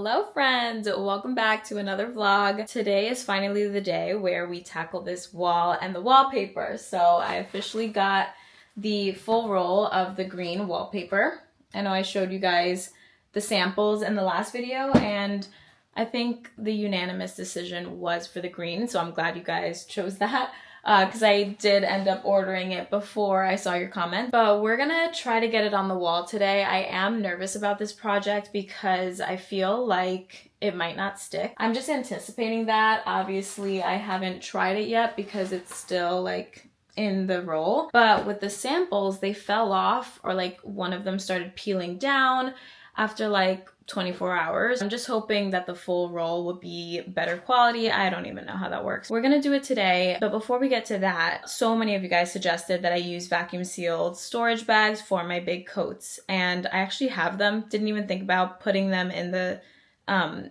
Hello friends, welcome back to another vlog. Today is finally the day where we tackle this wall and the wallpaper. So I officially got the full roll of the green wallpaper. I know I showed you guys the samples in the last video and I think the unanimous decision was for the green, so I'm glad you guys chose that. Because I did end up ordering it before I saw your comment. But we're gonna try to get it on the wall today. I am nervous about this project because I feel like it might not stick. I'm just anticipating that. Obviously, I haven't tried it yet because it's still like in the roll. But with the samples, they fell off, or like one of them started peeling down after like 24 hours. I'm just hoping that the full roll will be better quality. I don't even know how that works. We're gonna do it today, but before we get to that, so many of you guys suggested that I use vacuum sealed storage bags for my big coats, and I actually have them. Didn't even think about putting them in the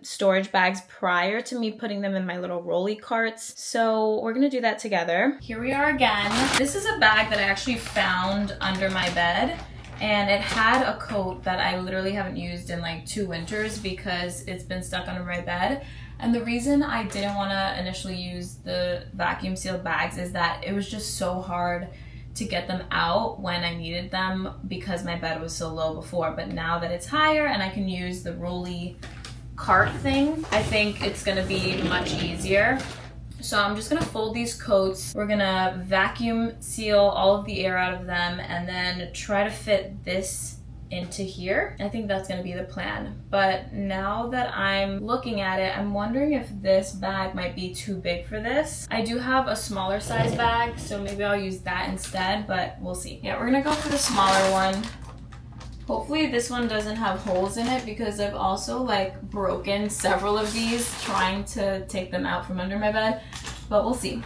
storage bags prior to me putting them in my little rolly carts. So we're gonna do that together. Here we are again. This is a bag that I actually found under my bed. And it had a coat that I literally haven't used in like 2 winters because it's been stuck under my bed. And the reason I didn't want to initially use the vacuum sealed bags is that it was just so hard to get them out when I needed them because my bed was so low before. But now that it's higher and I can use the rolly cart thing, I think it's gonna be much easier. So I'm just gonna fold these coats. We're gonna vacuum seal all of the air out of them and then try to fit this into here. I think that's gonna be the plan. But now that I'm looking at it, I'm wondering if this bag might be too big for this. I do have a smaller size bag, so maybe I'll use that instead, but we'll see. Yeah, we're gonna go for the smaller one. Hopefully this one doesn't have holes in it because I've also like broken several of these trying to take them out from under my bed, but we'll see.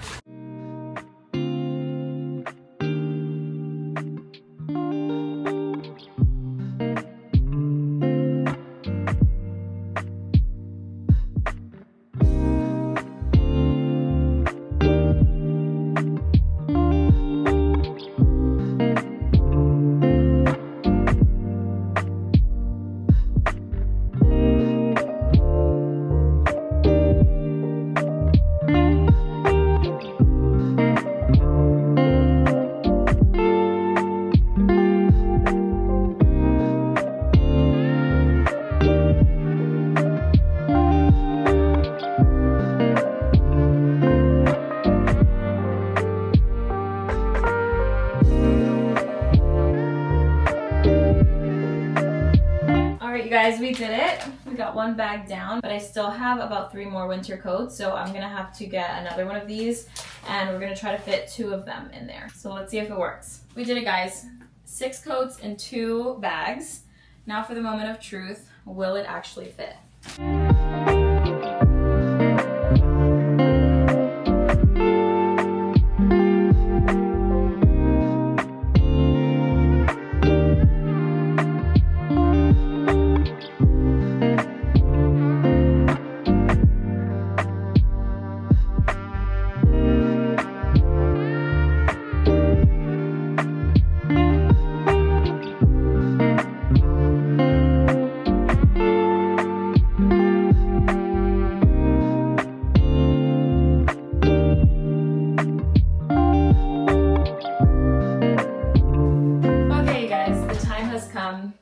Guys, we did it. We got one bag down, but I still have about 3 more winter coats, so I'm gonna have to get another one of these and we're gonna try to fit 2 of them in there. So let's see if it works. We did it, guys. 6 coats in 2 bags. Now for the moment of truth, will it actually fit?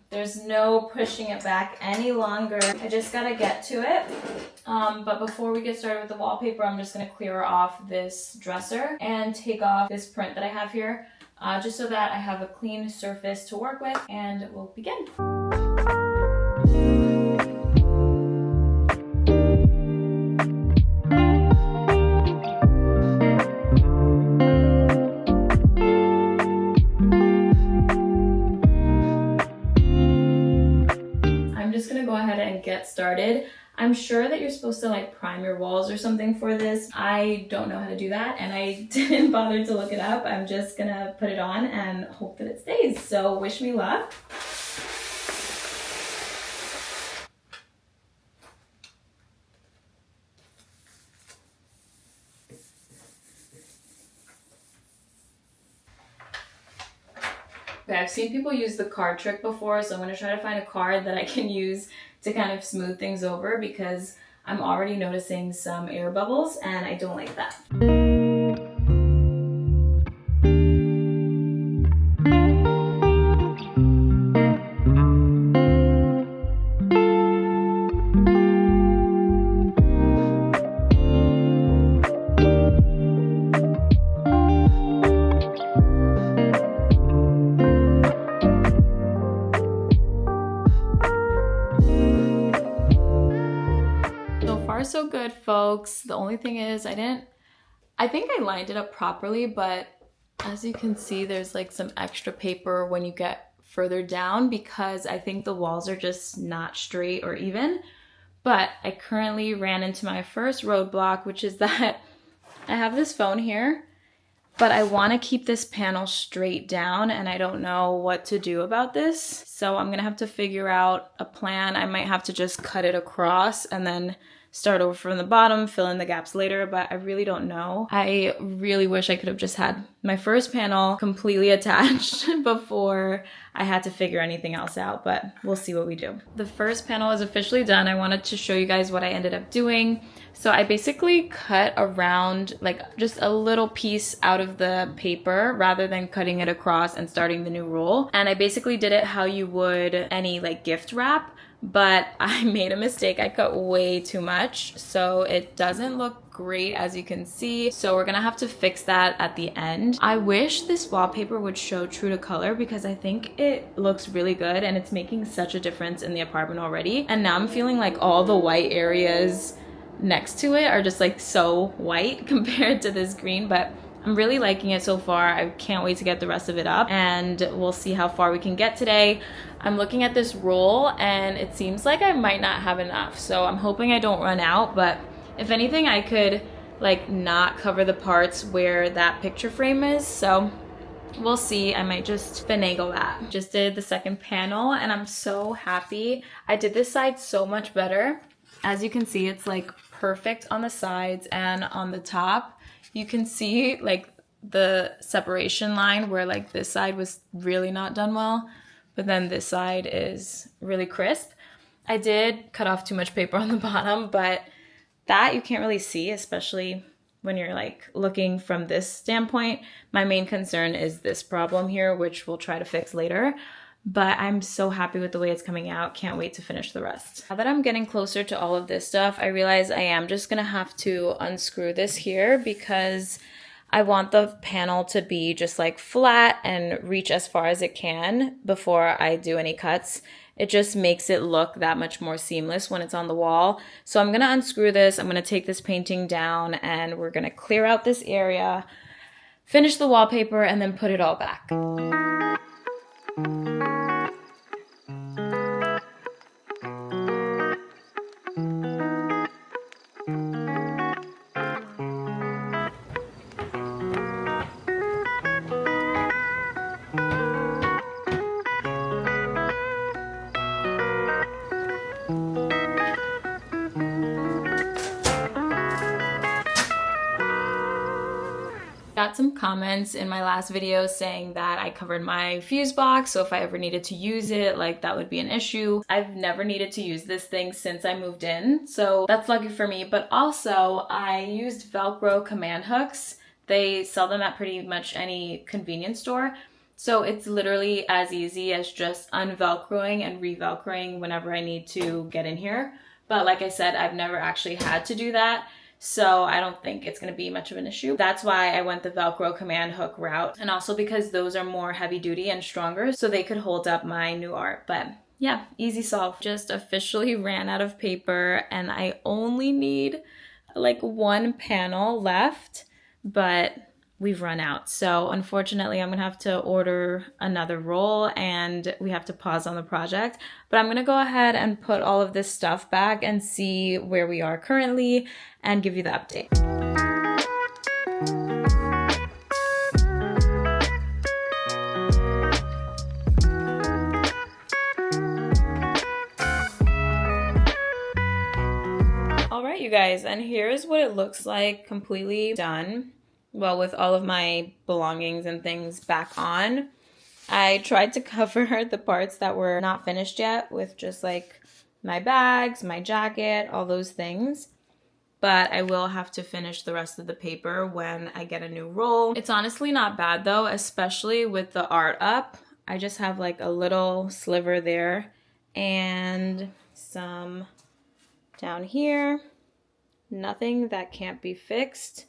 There's no pushing it back any longer. I just gotta get to it. But before we get started with the wallpaper, I'm just gonna clear off this dresser and take off this print that I have here, just so that I have a clean surface to work with, and we'll begin. Get started. I'm sure that you're supposed to like prime your walls or something for this. I don't know how to do that and I didn't bother to look it up. I'm just gonna put it on and hope that it stays. So wish me luck. Okay, I've seen people use the card trick before, so I'm going to try to find a card that I can use to kind of smooth things over because I'm already noticing some air bubbles and I don't like that. So good, folks. The only thing is I think I lined it up properly, but as you can see, there's like some extra paper when you get further down because I think the walls are just not straight or even. But I currently ran into my first roadblock, which is that I have this phone here, but I want to keep this panel straight down and I don't know what to do about this. So I'm gonna have to figure out a plan. I might have to just cut it across and then start over from the bottom, fill in the gaps later, but I really don't know. I really wish I could have just had my first panel completely attached before I had to figure anything else out, but we'll see what we do. The first panel is officially done. I wanted to show you guys what I ended up doing. So I basically cut around like just a little piece out of the paper rather than cutting it across and starting the new roll. And I basically did it how you would any like gift wrap, but I made a mistake. I cut way too much, so it doesn't look great as you can see. So we're gonna have to fix that at the end. I wish this wallpaper would show true to color because I think it looks really good and it's making such a difference in the apartment already. And now I'm feeling like all the white areas next to it are just like so white compared to this green, but I'm really liking it so far. I can't wait to get the rest of it up and we'll see how far we can get today. I'm looking at this roll and it seems like I might not have enough. So I'm hoping I don't run out, but if anything, I could like not cover the parts where that picture frame is. So we'll see. I might just finagle that. Just did the second panel and I'm so happy. I did this side so much better. As you can see, it's like perfect on the sides and on the top. You can see like the separation line where like this side was really not done well, but then this side is really crisp. I did cut off too much paper on the bottom, but that you can't really see, especially when you're like looking from this standpoint. My main concern is this problem here, which we'll try to fix later. But I'm so happy with the way it's coming out. Can't wait to finish the rest. Now that I'm getting closer to all of this stuff, I realize I am just gonna have to unscrew this here because I want the panel to be just like flat and reach as far as it can before I do any cuts. It just makes it look that much more seamless when it's on the wall. So I'm gonna unscrew this, I'm gonna take this painting down and we're gonna clear out this area, finish the wallpaper, and then put it all back. Got some comments in my last video saying that I covered my fuse box, so if I ever needed to use it, like that would be an issue. I've never needed to use this thing since I moved in, so that's lucky for me. But also I used Velcro command hooks. They sell them at pretty much any convenience store. So it's literally as easy as just unvelcroing and revelcroing whenever I need to get in here. But like I said, I've never actually had to do that. So I don't think it's going to be much of an issue. That's why I went the Velcro command hook route. And also because those are more heavy duty and stronger, so they could hold up my new art. But yeah, easy solve. Just officially ran out of paper and I only need like one panel left, but we've run out. So unfortunately, I'm gonna have to order another roll and we have to pause on the project. But I'm gonna go ahead and put all of this stuff back and see where we are currently and give you the update. All right, you guys, and here's what it looks like completely done. Well, with all of my belongings and things back on. I tried to cover the parts that were not finished yet with just like my bags, my jacket, all those things. But I will have to finish the rest of the paper when I get a new roll. It's honestly not bad though, especially with the art up. I just have like a little sliver there and some down here. Nothing that can't be fixed.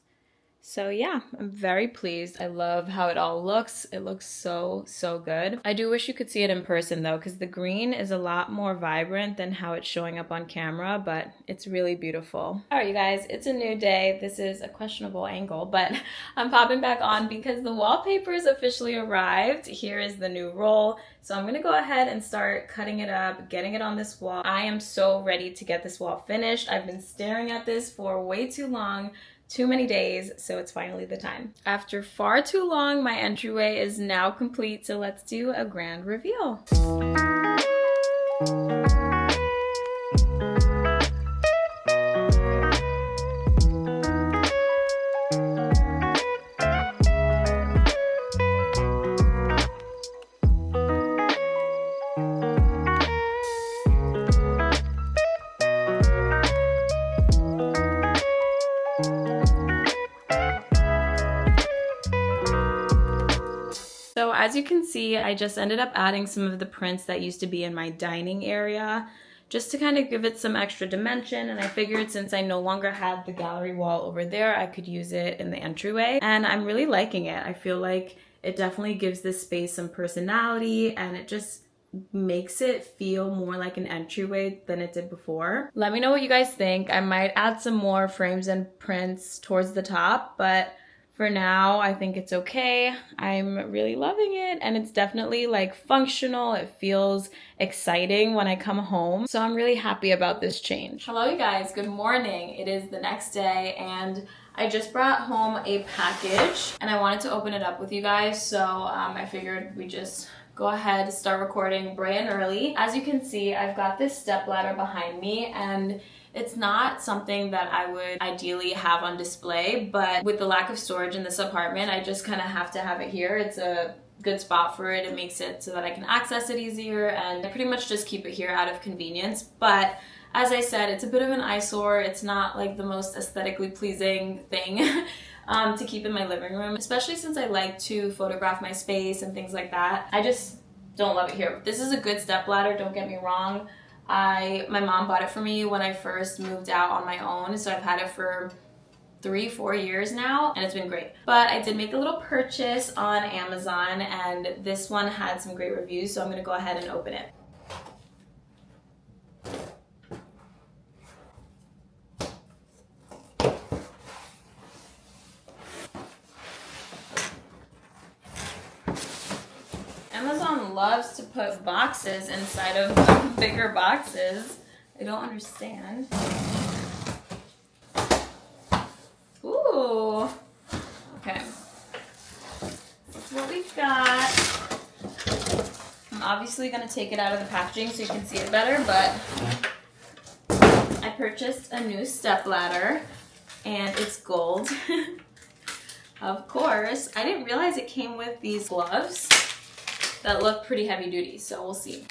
So yeah, I'm very pleased. I love how it all looks. It looks so, so good. I do wish you could see it in person though, because the green is a lot more vibrant than how it's showing up on camera, but it's really beautiful. All right, you guys, it's a new day. This is a questionable angle, but I'm popping back on because the wallpaper's officially arrived. Here is the new roll. So I'm gonna go ahead and start cutting it up, getting it on this wall. I am so ready to get this wall finished. I've been staring at this for way too long. Too many days, so it's finally the time. After far too long, my entryway is now complete, so let's do a grand reveal. So as you can see, I just ended up adding some of the prints that used to be in my dining area just to kind of give it some extra dimension, and I figured since I no longer had the gallery wall over there, I could use it in the entryway, and I'm really liking it. I feel like it definitely gives this space some personality, and it just makes it feel more like an entryway than it did before. Let me know what you guys think. I might add some more frames and prints towards the top, but for now, I think it's okay. I'm really loving it, and it's definitely like functional. It feels exciting when I come home. So I'm really happy about this change. Hello, you guys. Good morning. It is the next day, and I just brought home a package, and I wanted to open it up with you guys. So I figured we just go ahead and start recording bright and early. As you can see, I've got this stepladder behind me, and it's not something that I would ideally have on display, but with the lack of storage in this apartment, I just kind of have to have it here. It's a good spot for it. It makes it so that I can access it easier, and I pretty much just keep it here out of convenience. But as I said, it's a bit of an eyesore. It's not like the most aesthetically pleasing thing to keep in my living room, especially since I like to photograph my space and things like that. I just don't love it here. This is a good stepladder, don't get me wrong. My mom bought it for me when I first moved out on my own, so I've had it for 3-4 years now, and it's been great. But I did make a little purchase on Amazon, and this one had some great reviews, so I'm gonna go ahead and open it. Amazon loves to put boxes inside of bigger boxes. I don't understand. Ooh. Okay. This is what we've got. I'm obviously going to take it out of the packaging so you can see it better, but I purchased a new stepladder, and it's gold. Of course. I didn't realize it came with these gloves that look pretty heavy duty, so we'll see.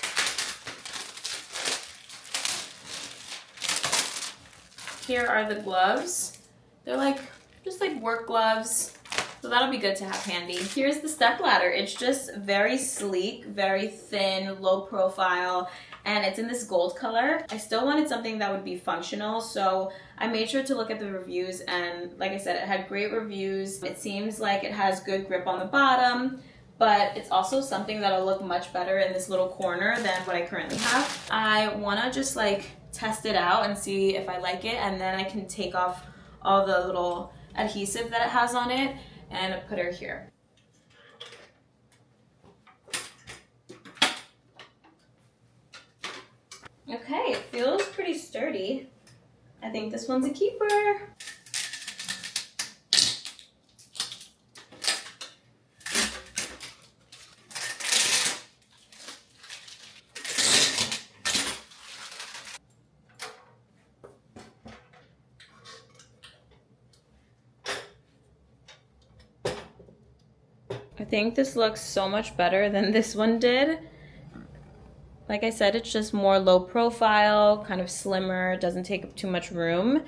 Here are the gloves. They're like, just like work gloves, so that'll be good to have handy. Here's the stepladder. It's just very sleek, very thin, low profile, and it's in this gold color. I still wanted something that would be functional, so I made sure to look at the reviews, and like I said, it had great reviews. It seems like it has good grip on the bottom, but it's also something that'll look much better in this little corner than what I currently have. I wanna just like test it out and see if I like it, and then I can take off all the little adhesive that it has on it and put her here. Okay, it feels pretty sturdy. I think this one's a keeper. I think this looks so much better than this one did. Like I said, it's just more low profile, kind of slimmer, doesn't take up too much room,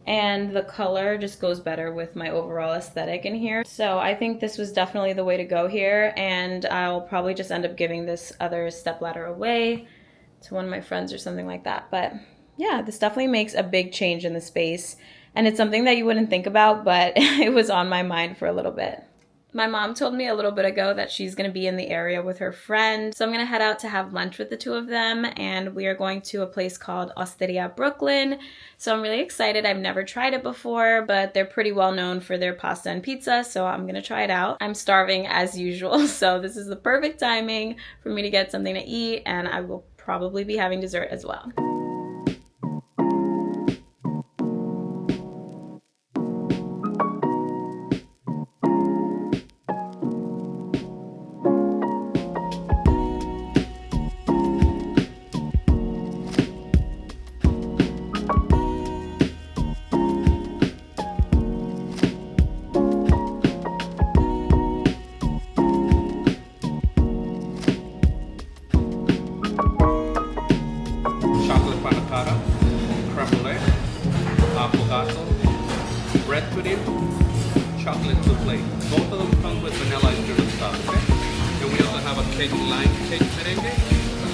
and the color just goes better with my overall aesthetic in here. So I think this was definitely the way to go here, and I'll probably just end up giving this other stepladder away to one of my friends or something like that. But yeah, this definitely makes a big change in the space, and it's something that you wouldn't think about, but it was on my mind for a little bit. My mom told me a little bit ago that she's going to be in the area with her friend, so I'm going to head out to have lunch with the two of them, and we are going to a place called Osteria Brooklyn. So I'm really excited. I've never tried it before, but they're pretty well known for their pasta and pizza, so I'm going to try it out. I'm starving as usual, so this is the perfect timing for me to get something to eat, and I will probably be having dessert as well. Bread pudding, chocolate souffle. Both of them come with vanilla ice cream and stuff, okay? And we also have a cake lime cake merengue.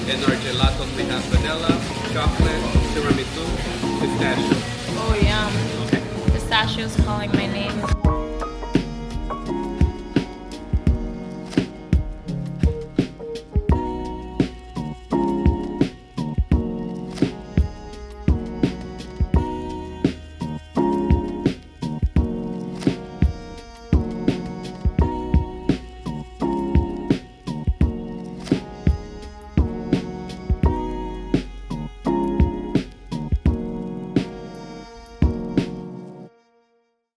In our gelatos we have vanilla, chocolate, tiramisu, pistachio. Oh, yum. Okay. Pistachio's calling my name.